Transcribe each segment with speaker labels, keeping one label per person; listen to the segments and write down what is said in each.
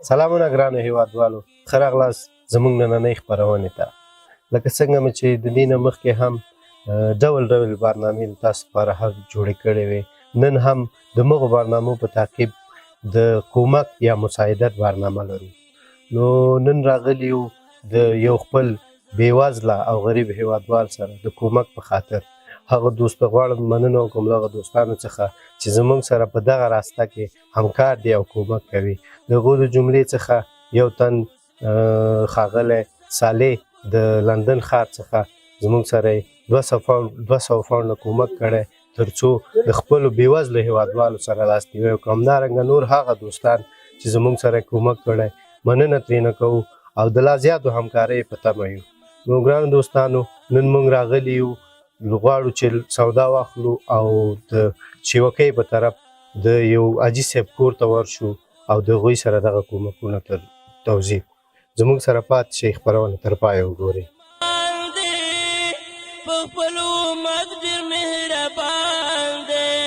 Speaker 1: سلامونه ګرانو هیوادوالو، ښه راغلاست زموږ نننۍ خپرونې ته. لکه څنګه مې چې د دې نه مخکې هم ډول ډول برنامې تاسو لپاره هم جوړې کړې وې، نن هم د مغو برنامو په تعقیب د کومک یا مساعدت برنامه لرو. نو نن راغلي یو د یو خپل بېوزله او غریب هیوادوال سره د کومک په خاطر. هغه دوست غواړم مننه وکړم له هغه دوستانو څخه چې زموږ سره په دغه راسته کې همکار دي او کومک کوي. د هغو د جملې څخه یو تن ښاغلی صالح د لندن ښار څخه زموږ سره یې 200 پاونډه کومک کړی تر څو د خپلو بېوزلو هیوادوالو سره لاس نیوی وکړو. همدارنګه نور هغه دوستان چې زموږ سره کومک کړی مننه ترېنه کوو او د لا زیاتو همکاریو په تمه یو. نو ګرانو دوستانو، نن موږ راغلي یو، غواړو چې سودا واخلو او د چیوکۍ په طرف د یو حاجي صاحب کور ته ورشو او د هغوی سره دغه کومکونه توضیح کړو. زموږ سره پاتې شئ، خپرونه تر پایه وګورئ.
Speaker 2: په خپل امت ډېر مهربان دی،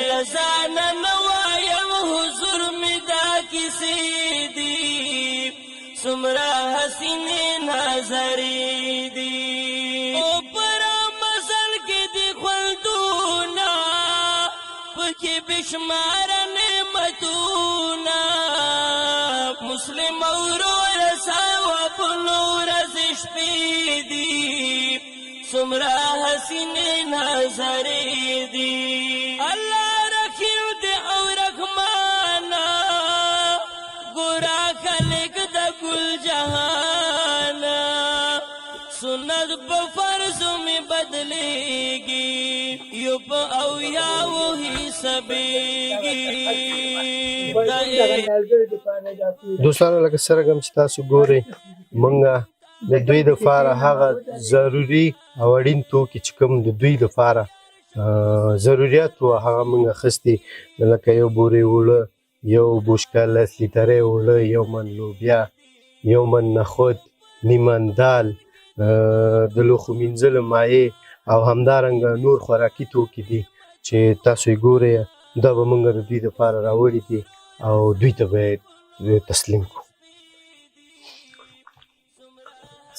Speaker 2: له ځانه نه وایم حضور مې دا کیسې دي، څومره حسینې نظرې دي او پر مزل کې دي خوندونه، پکې بېشماره نعمتونه، مسلم او ورور ثوابونو ورځې شپې دي، څومره حسینې نظرې دي. الله رقیب دی او رحمانه، ګوره خلق د ګل جهانه، سنت په فرضو مې بدلېږي، یو په اویاو حسابېږي.
Speaker 1: دوستانو، لکه څرنګه چې تاسو ګورئ، موږ د دوی دپاره هغه ضروري او اړین توکي چې کوم د دوی دپاره ضرورت وو هغه موږ اخیستي، لکه یو بورې اوړه، یو بوشکه 10 لیترۍ اوړه، یو من لوبیا، یو من نخود، نیمن دال، د لوښو مینځلو مایع او همدارنګه نور خوراکي توکي دي چې تاسو یې ګورئ. دا به موږ د دوی دپاره راوړي دي او دوی ته به یې تسلیم کړو.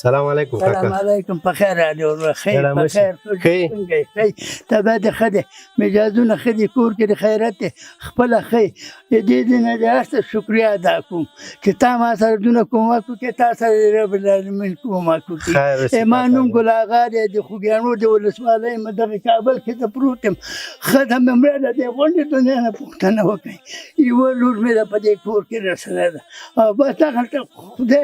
Speaker 1: سلام علیکم کاکا.
Speaker 3: سلام علیکم. په خیر راډیو خیر په خیر څنګه یې؟ طبیعت دې ښه دی، مجازونه ښه دي، کور کې د خیرت دی، خپله ښه یې. د دې نه د هر څه شکریه ادا کوم چې تا ما سره دونه کومک وکړې، تا سره رب العالمین کومک وکړي. ما نوم ګل اغا دی، د خوږیاڼو د ولسوالۍ یم، دغه کابل کې زه پروت یم. ښځه مې مړه ده، د غونډې دنیا نه پوښتنه وکړئ، یوه لور مې ده په دې کور کې رسنه ده او بس دغلته خدای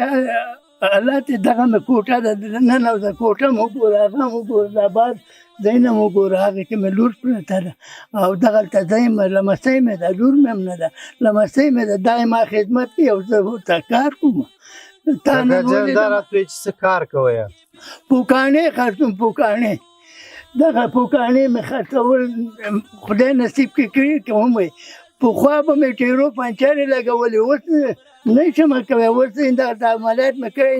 Speaker 3: الله ته دغه مې کوټه ده، ننوځه کوټه مې وګوره، هغه مې وګوره، د آباد ځایونه مې وګوره، هغې کې مې لور پرته ده او دغلته زه یم، لمسۍ مې ده، لور مې هم نه ده، لمسۍ مې ده. دا ما خدمت کوي او زه ورته کار کوم.
Speaker 1: کاکا جان، دا راته وایي چې څه کار کوئ؟
Speaker 3: پوکاڼې خرڅوم، پوکاڼې. دغه پوکاڼې مې خرڅول خدای نصیب کې کړي که وموي. پخوا به مې ټیرو پنچرې لګولې، اوس نه شم کولی، اوس دغلته عملیات مې کړی،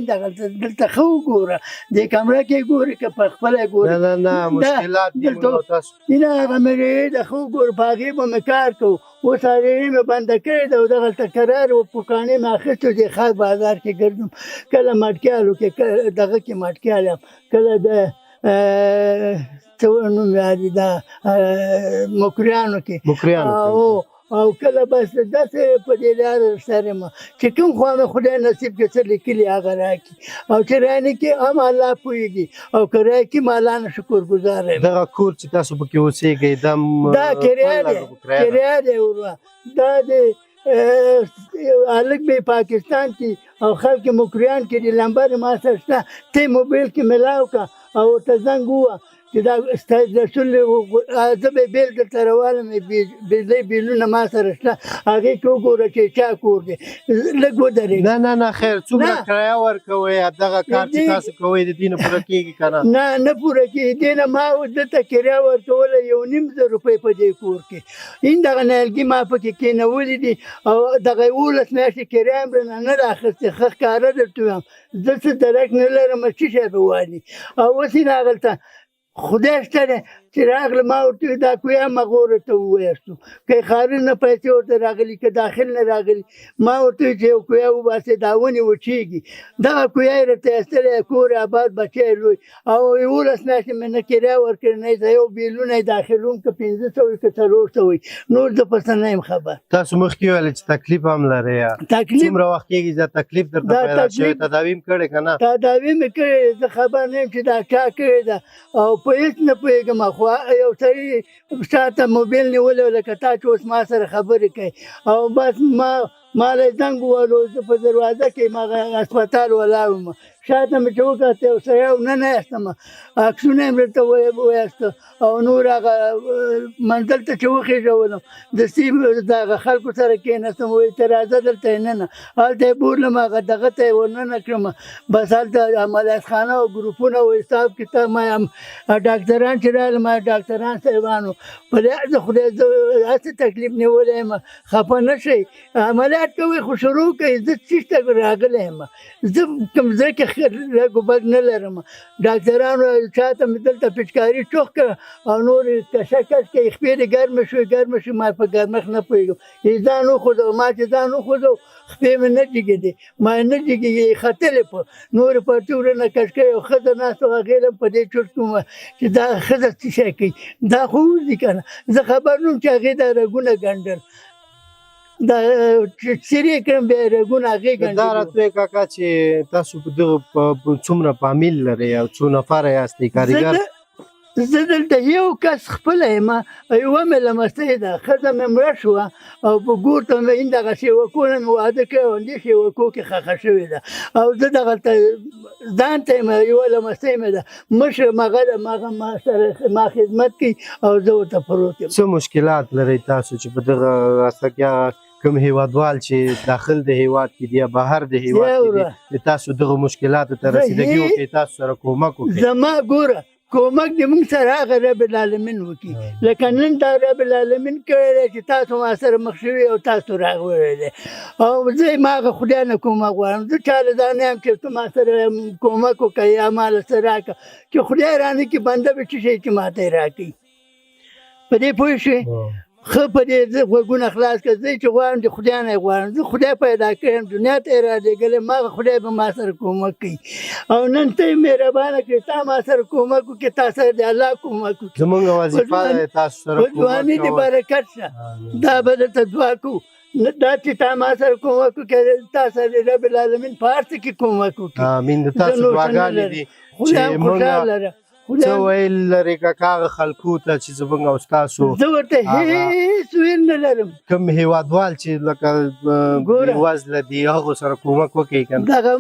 Speaker 3: دلته ښه وګوره، دې کمره کې ګورې که په خپله ګورې.
Speaker 1: نه مشکلات دي تاسو
Speaker 3: نه، هغه مې د ښه وګوره، په هغې به مې کار کوو. اوس هغې مې بنده کړې ده او دغلته کرار و پوکاڼې مې اخیستو، دې ښار بازار کې ګرځم، کله مټکیالو کې، دغه کې مټکیال یم، کله د څه نوم یادي دا مکریانو کې او کله بس داسې په دې لاره سره یم چې کوم خوا مې خدای نصیب کې څه لیکلي هغه راکړي، او چې رانکړي هم الله پوهېږي، او که راکړي م الله نه شکرګزاره یم.
Speaker 1: دغه کور چې تاسو پکې اوسېږئ
Speaker 3: دا کرایه دی، کرایه دی ورونه. دا د هلک به پاکستان کې او خلک مکریان کې د لمبر ما سره شته، ته موبایل کې میلاو کړه او ورته زنګ ووهه چې دا ستا رسول زه به بیل درته راوالم، بجلۍ بیلونه ما سره شته، هغې کې وګوره چې چا کور دی، لږ ودرېږه.
Speaker 1: نه خیر، څومره کرایه ورکوئ؟ دغه کار چې تاسو کوئ د دې نه پوره کېږي که نه؟
Speaker 3: نه پوره کېږي. دې نه ما دلته کرایه ورکوله 1,500 روپۍ په دې کور کې. دغه نیالګي ما پکې کېنولي دي او دغه 11 میاشتې کرایه هم رانه نه ده اخیستې. ښه ښکاره درته وایم، زه څه درک نه لرم، څه شی به والي. او اوس یې هغلته خدای شته دی چې راغله ما ورته وویل دا کویا مغوره ته ووایستو که ښارونه پیسې ورته راغلي که داخل نه راغلي ما ورته وویل چې یو کویا وباسئ دا ونې وچېږي دغه کویا یې راته ایستلی کور آباد بچی لوی او 11 میاشتې مې نه کرایه ورکړې نه یې یو بیلونه یې داخلوم که 500 که 400 نور زه پسې نه یم خبر
Speaker 1: تاسو مخکې ویل چې تکلیف هم لرئ
Speaker 3: تکلیف
Speaker 1: څومره وخت کېږي دا تکلیف درته
Speaker 3: دا
Speaker 1: پیدا شوی
Speaker 3: تکلیف-
Speaker 1: تداوی هم کړې که نه
Speaker 3: تداوی مې کړې زه خبر نه یم چې دا چا کړې ده او په هېڅ نه پوهېږم خو یو سړي شاته موبایل نیولی و لکه تا چې اوس ما سره خبرې کوي او بس ما له زنګ ووهلو زه په دروازه کې مغه هسپتال ولاړ وم شاته مې چې وکتل یو سړی و نه ایستم عکسونه یې مې درته وایسته او نور هغه منزل ته چې وخېژولم دستي دغه خلکو سره کېناستم وایي ته راځه دلته یې نه هلته یې بورلم هغه دغه ته یې ورننه کړم بس هلته عملیات خانه او ګروپونه و حساب کتاب ما ډاکټران چې راغلل ما ډاکټران صاحبانو په دې د خدای زه هسې تکلیف نیولی یم خفه نه شئ عملیات کوئ خو شروع کوئ زه څه ته راغلی یم زه کوم ځای کې لږ بد نه لرم ډاکټرانو چاته مې دلته پچکاري چوخ کړه او نور کشکش کې خپې دې ګرمه شوې ما په ګرمښت نه پوهېږم ځان وښودو ما چې ځان وښودو خپې مې نه جګېدې ما نه جګېږي ختلې په نورې پټې ورنه کش کوي او ښځه ناسته وه هغې له په دې چورت کوم چې دا ښځه څه شی کوي دا خو وځي که نه زه خبر نه وم چې هغې دا رګونه ګنډل دا چې څیرې کړم بیا یې رګونه هغې
Speaker 1: دا
Speaker 3: ګنډلي
Speaker 1: راته وایه کاکا چې تاسو په دغه څومره فامیل لرئ او څو نفره یاستئ کاریګر
Speaker 3: زه دلته یو کس خپله یم یوه مې لمسۍ ده ښځه مې مړه شوه او په ګور ته مې دغه شېوکونه مې واده کړی او همدې شېوکو کې ښخه شوې ده او زه دغلته ځان ته یم یوه لمسۍ مې ده مشر مغه ده ما سره ما خدمت کوي او زه ورته پروت یم
Speaker 1: څه مشکلات لرئ تاسو چې په دغه راسته کې کوم هیوادوال چې داخل د هیواد کې دي یا بهر د هیواد کې دي د تاسو دغه مشکلاتو ته رسیدګي وکړي تاسو سره کومک وکړي
Speaker 3: زما ګوره کومک د موږ سره هغه رب العالمین وکړي لکه نن دا رب العالمین کړی دی چې تاسو ما سره مخ شوي او تاسو راغلی دی او زه ما هغه خدای نه کومک غواړم زه چاله دا نه یم چې ته ما سره کومک وکړه یا ما له څه راکړه چې خدای رانه کړي بنده به څه شی چې ما ته یې راکړي په دې پوه شوې ښه په دې زه غوږونه خلاص کړه زه چې غواړم چې خدای نه یې غواړم زه خدای پیدا کړی دنیا ته یې رالېږلی ما خدای به ما سره کومک کوي او نن ته یې مهربانه کړې تا ما سره کومک وکړې تا سره د الله کومک وکړي
Speaker 1: زمونږ وظیفه ده تاسو سره
Speaker 3: په ځواني دې برکت شه دا به درته دعا کوو دا چې تا ما سره کومک وکړې تا سره رب العالمین په هر څه کې کومک وکړي
Speaker 1: امین د تاسو دعاګانې دي
Speaker 3: خدای هم
Speaker 1: چې
Speaker 3: خوشحاله ده
Speaker 1: څه ویل لرې کاکا هغه خلکو ته چې زموږ او ستاسو
Speaker 3: زه ورته هېڅ ویل نه لرم
Speaker 1: کوم هیوادوال چې لکه بېوزله دي هغو سره کومک وکړئ که نه
Speaker 3: دغه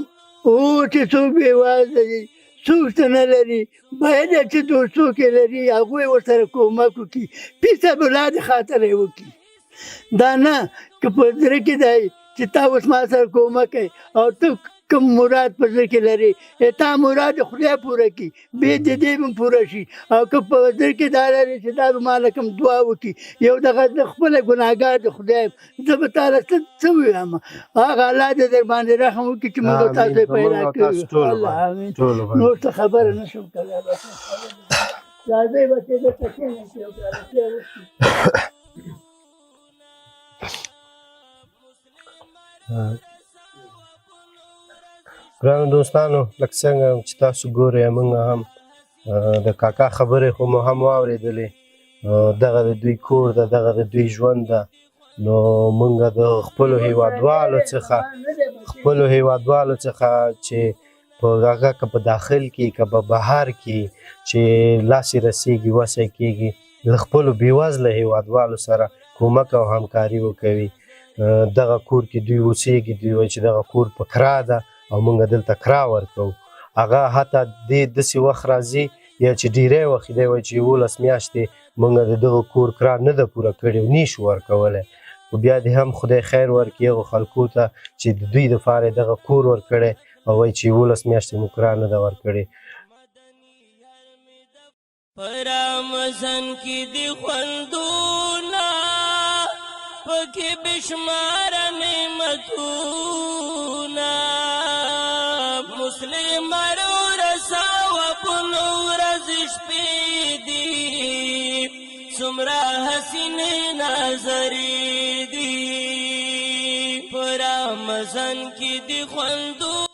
Speaker 3: چې څوک بېوزله دي څوک څه نه لري باید چې دوستوک یې لري هغوی ورسره کومک وکړي فی سبیل الله د خاطره یې وکړي دا نه که په زړه کې دی چې تا اوس ما سره کومک کوي او ته کوم مراد په زړه کې لري تا مراد خدای پوره کړي بې د دې به پوره شي او که په زړه کې دا لري چې دا به ما له کوم دعا وکړي یو دغه د خپله ګناهګار د خدای زه به تاله څه ووایم هغه الله دې در باندې رحم وکړي چې موږ تاسو یې پیدا کړي الله امین نور څه خبره نه شم کولی راځئ بچې دلته کښېنئ یو کار وکړي
Speaker 1: ګرانو دوستانو لکه څنګه چې تاسو ګورئ موږ هم د کاکا خبرې خو مو هم واورېدلې دغه د دوی کور ده دغه د دوی ژوند ده نو موږ د خپلو هیوادوالو څخه چې په هغه که په داخل کې که په بهر کې چې لاسې رسېږي وسې کېږي له خپلو بېوزله هیوادوالو سره کومک او همکاري وکوي دغه کور کې دوی اوسېږي دوی وایي چې دغه کور په کرا ده او موږ دلته کرا ورکوو هغه حتی دې داسې وخت راځي یا چې ډېری وخت دی وایي چې 11 میاشتې موږ د دغه کور کرا نه ده پوره کړې او نه شو ورکولی خو بیا دې هم خدای خیر ورکړي هغو خلکو ته چې د دوی دپاره یې دغه کور ورکړی او وایي چې 11 میاشتې مو کرا نه ده ورکړې
Speaker 2: په رمضان کې دې خوندونه پکې بشماره نعمتونه مسلم ورور ثوابونه ورځ شپې دي دومره حسینې نظرې دي په رمضان کې دي خوندونه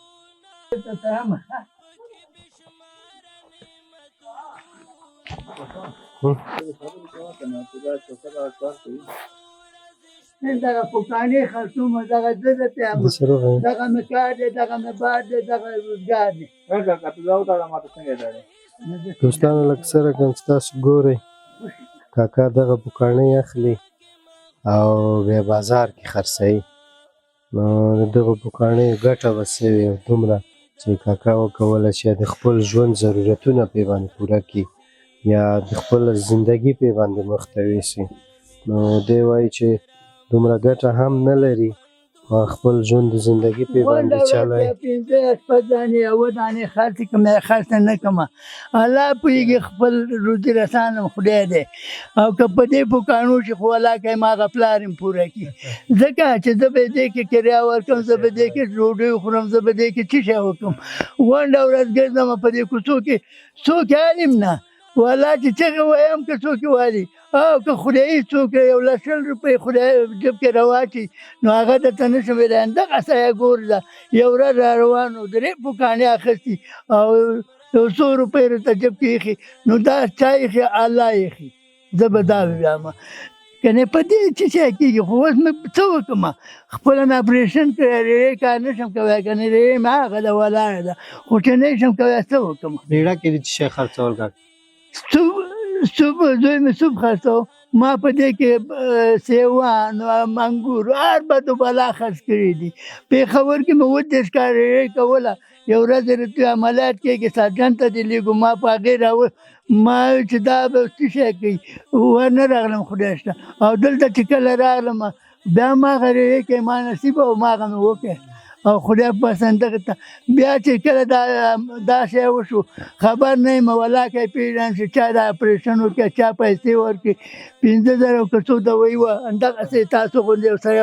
Speaker 3: دغه پوکانې خرڅوم دغه زه ته دغه مې کار دی دغه مې بار دی دغه روزګار دی
Speaker 1: دوستانو لکه څرنګه چې تاسو ګورئ کاکا دغه بوکاڼۍ اخلي او بیا بازار کې خرڅوي نو د دغه بوکاڼیو ګټه به څه وي دومره چې کاکا وکولی چې د خپل ژوند ضرورتونه پرې باندې پوره کړي یا د خپل زندګي پرې باندې مخ ته یوسي نو دی وایي چې دومره ګټه هم نه لري خپل ژوند د زندګي پرې باندې چلوي
Speaker 3: پنځه شپږ دانې اوه دانې خرڅ کړم خرڅ نه کړم الله پوهېږي خپل روزي رسان خدای دی او که په دې پوکاڼو چې خو الله کوي ما هغه پلار یې پوره کړي ځکه چې زه به دې کې کریا ورکړم زه به دې کې ډوډۍ وخورم زه به دې کې څه شی وکړم غونډه ورځ ګرځم په دې کوڅو کې څوک عالم نه والله چې څنګه وایم که څوک والي او که خدایي څوک یو لس شل روپۍ خدای جب کې راواچي نو هغه درته نشم ویلی همدغسې یې ګور ده یو ورځ را روان و درې پوکاڼې اخیستي او یو څو روپۍ راته جب کې ایښي نو دا چا ایښي الله ایښي زه به دا ووایم کنې په دې څه شی کېږي خو اوس مې څه وکړم خپله مې اپرېشن کړی ریړې کار نه شم کولی کنې ریړې مې هغه ده ولاړه ده خو چې نه شم کولی څه وکړم
Speaker 1: ریړه کې دې څه شی خرڅول کاکا
Speaker 3: زوی مې سوپ خرڅو ما په دې کې سیوان انګور هر بد و بلا خرڅ کړي دي پېښور کې مې اووه دېرش کاله کوله یو ورځ رتوی عملیات کېږي سرجن ته دې لېږو ما په هغې ما چې دا به څه شی کوي ورنه راغلم خدای شته او دلته چې کله راغلم بیا ما هغه ریړې کې ما نصیب او ما هغه مې وکړ او خدای پسند دغه ته بیا چې کله دا شی وشو خبر نه یم والله که پیژنم چې چا دا اپرېشن وکړي چا پیسې ورکړي 50,000 که څو دوایي وه همدغسې تاسو غوندې یو سړی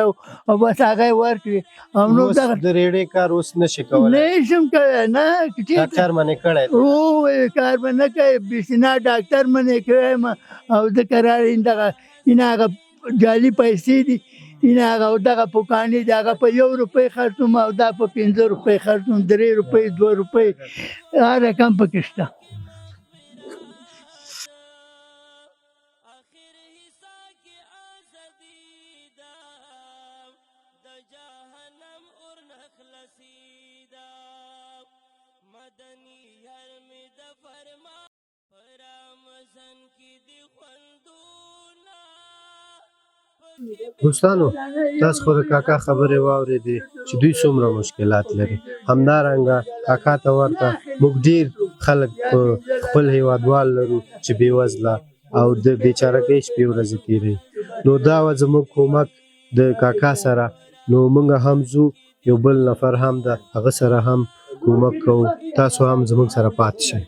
Speaker 3: او بس هغه یې ورکړي او نو دغه
Speaker 1: د ریړې کار اوس نشي کولی
Speaker 3: نه شم کولی نه
Speaker 1: ډاکټر منې کړی
Speaker 3: او کار به نه کوي بېسنا ډاکټر منې کړی یم او ځکه راغی دغه این هغه جعلي پیسې دي این هغه دغه پوکاڼې دي هغه په 1 روپۍ خرڅوم او دا په 15 روپۍ خرڅوم 3 روپۍ 2 روپۍ هر رقم پکې شته
Speaker 1: دوستانو تاسو خو د کاکا خبرې واورېدې چې دوی څومره مشکلات لري همدارنګه کاکا ته ورته موږ ډېر خلک په خپل هېوادوال لرو چې بېوزله او د بېچارهګۍ شپې ورځې تېروي نو دا وه زموږ کومک د کاکا سره نو موږ هم ځو یو بل نفر هم ده هغه سره هم کومک کوو تاسو هم زموږ سره پاتې شئ